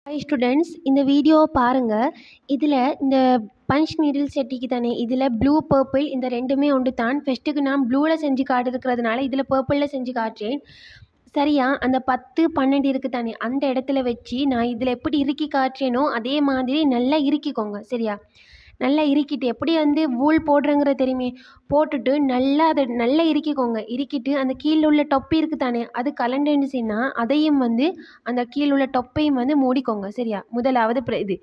Hi students, இந்த வீடியோவை பாருங்கள். இதில் இந்த பஞ்ச் நீடில் செட்டிக்கு தானே இதில் ப்ளூ பர்பிள் இந்த ரெண்டுமே ஒன்று தான். ஃபஸ்ட்டுக்கு நான் ப்ளூவில் செஞ்சு காட்டிருக்கிறதுனால இதில் பர்பிளில் செஞ்சு காட்டுறேன். சரியா? அந்த 10 12 இருக்குது தானே, அந்த இடத்துல வச்சு நான் இதில் எப்படி இறுக்கி காட்டுறேனோ அதே மாதிரி நல்லா இறுக்கிக்கோங்க. சரியா? நல்லா இறுக்கிட்டு எப்படி வந்து வூல் போடுறேங்கிற தெரியுமே, போட்டுட்டு நல்லா அதை நல்லா இறுக்கிக்கோங்க. இறுக்கிட்டு அந்த கீழே உள்ள டொப்பி இருக்குது தானே, அது கலண்டுச்சுன்னா அதையும் வந்து அந்த கீழே உள்ள டொப்பையும் வந்து மூடிக்கோங்க. சரியா? முதலாவது இது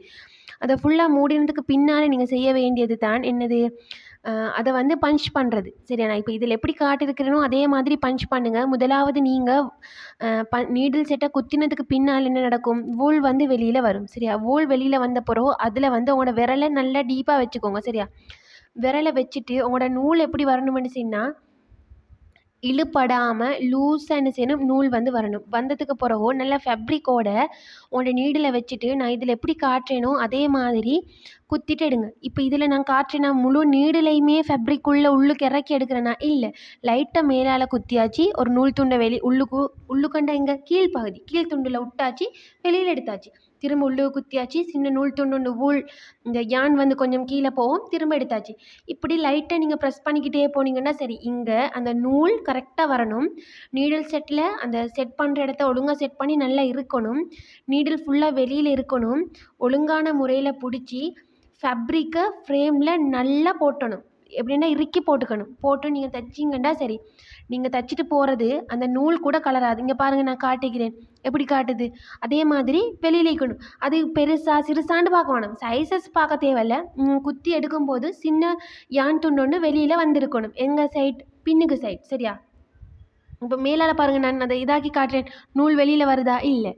அதை ஃபுல்லாக மூடினதுக்கு பின்னால் நீங்கள் செய்ய வேண்டியது தான் என்னது, அதை வந்து பஞ்ச் பண்ணுறது. சரியா? நான் இப்போ இதில் எப்படி காட்டியிருக்கிறேனோ அதே மாதிரி பஞ்ச் பண்ணுங்கள். முதலாவது நீங்கள் நீடில் செட்டை குத்தினதுக்கு பின்னால் என்ன நடக்கும், வூல் வந்து வெளியில் வரும். சரியா? வூல் வெளியில் வந்த பிறகு அதில் வந்து உங்களோட விரலை நல்லா டீப்பாக வச்சுக்கோங்க. சரியா? விரலை வச்சுட்டு உங்களோட நூல் எப்படி வரணும்னு சொன்னால் இழுப்படாமல் லூஸாக என்ன செய்யணும், நூல் வந்து வரணும். வந்ததுக்கு பிறகு நல்லா ஃபேப்ரிக்கோட உங்களோட நீடில் வச்சுட்டு நான் இதில் எப்படி காட்டுறேனோ அதே மாதிரி குத்திட்டு எடுங்க. இப்போ இதில் நான் காட்டுறேன்னா முழு நீடிலையுமே ஃபேப்ரிக்குள்ளே உள்ளுக்கு இறக்கி எடுக்கிறேன்னா இல்லை, லைட்டாக மேலால் குத்தியாச்சு, ஒரு நூல் துண்டை உள்ளுக்கண்ட எங்கே கீழ்ப்பகுதி கீழ் துண்டில் விட்டாச்சு, வெளியில் எடுத்தாச்சு, திரும்ப உள்ளுக்கு குத்தியாச்சு, சின்ன நூல் துண்டு வூல் இந்த யான் வந்து கொஞ்சம் கீழே போகும், திரும்ப எடுத்தாச்சு. இப்படி லைட்டாக நீங்கள் ப்ரெஸ் பண்ணிக்கிட்டே போனீங்கன்னா சரி. இங்கே அந்த நூல் கரெக்டாக வரணும். நீடில் செட்டில் அந்த செட் பண்ணுற இடத்த ஒழுங்காக செட் பண்ணி நல்லா இருக்கணும். நீடில் ஃபுல்லாக வெளியில் இருக்கணும். ஒழுங்கான முறையில் பிடிச்சி ஃபேப்ரிக்கை ஃப்ரேமில் நல்லா போட்டணும். எப்படின்னா இறுக்கி போட்டுக்கணும். போட்டு நீங்கள் தைச்சிங்கன்னா சரி. நீங்கள் தைச்சிட்டு போகிறது அந்த நூல் கூட கலராது. இங்கே பாருங்கள், நான் காட்டிக்கிறேன் எப்படி காட்டுது. அதே மாதிரி வெளியில் இருக்கணும். அது பெருசாக சிறுசாண்டு பார்க்க வேணும், சைஸஸ் பார்க்க தேவையில்ல. குத்தி எடுக்கும்போது சின்ன யான் துண்டு ஒன்று வெளியில் வந்திருக்கணும், எங்கள் சைட் பின்னுக்கு சைட். சரியா? இப்போ மேலால் பாருங்கள், நான் அதை இதாக்கி காட்டுறேன், நூல் வெளியில் வருதா இல்லை.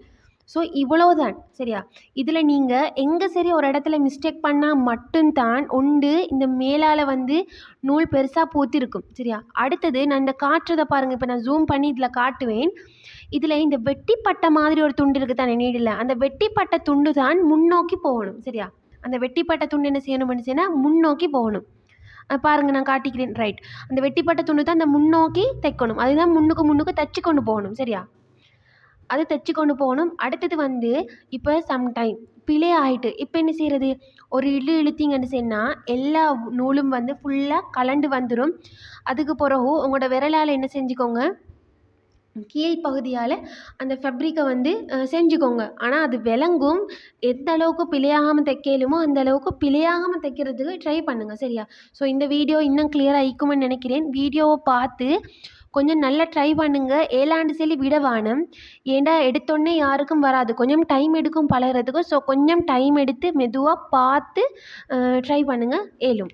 ஸோ இவ்வளோதான். சரியா? இதில் நீங்கள் எங்கே சரி ஒரு இடத்துல மிஸ்டேக் பண்ணால் மட்டும்தான் உண்டு இந்த மேலால் வந்து நூல் பெருசாக பூத்திருக்கும். சரியா? அடுத்தது நான் இந்த காட்டுறதை பாருங்கள். இப்போ நான் ஜூம் பண்ணி இதில் காட்டுவேன். இதில் இந்த வெட்டிப்பட்ட மாதிரி ஒரு துண்டு இருக்குது தானே நீடில், அந்த வெட்டிப்பட்ட துண்டு தான் முன்னோக்கி போகணும். சரியா? அந்த வெட்டிப்பட்ட துண்டு என்ன செய்யணும்னு சொன்னால் முன்னோக்கி போகணும். பாருங்கள், நான் காட்டிக்கிறேன். ரைட், அந்த வெட்டிப்பட்ட துண்டு தான் அந்த முன்னோக்கி தைக்கணும். அதுதான் முன்னுக்கு தைச்சி கொண்டு போகணும். சரியா? அது தைச்சி கொண்டு போகணும். அடுத்தது வந்து இப்போ சம்டைம் பிழை ஆகிட்டு இப்போ என்ன செய்கிறது, ஒரு இழுத்தீங்கன்னு சொன்னால் எல்லா நூலும் வந்து ஃபுல்லாக கலண்டு வந்துடும். அதுக்கு பிறகு உங்களோட விரலால் என்ன செஞ்சுக்கோங்க, கீழ்ப்பகுதியால் அந்த ஃபேப்ரிக்கை வந்து செஞ்சுக்கோங்க. ஆனால் அது விளங்கும். எந்த அளவுக்கு பிழையாகாமல் தைக்கலுமோ அந்த அளவுக்கு பிழையாகாமல் தைக்கிறதுக்கு ட்ரை பண்ணுங்கள். சரியா? ஸோ இந்த வீடியோ இன்னும் கிளியராக இருக்குமென்னு நினைக்கிறேன். வீடியோவை பார்த்து கொஞ்சம் நல்லா ட்ரை பண்ணுங்கள். ஏழாண்டு சொல்லி விட வேணும். ஏண்டா எடுத்தோடனே யாருக்கும் வராது, கொஞ்சம் டைம் எடுக்கும் பழகிறதுக்கு. ஸோ கொஞ்சம் டைம் எடுத்து மெதுவாக பார்த்து ட்ரை பண்ணுங்கள், ஏலும்.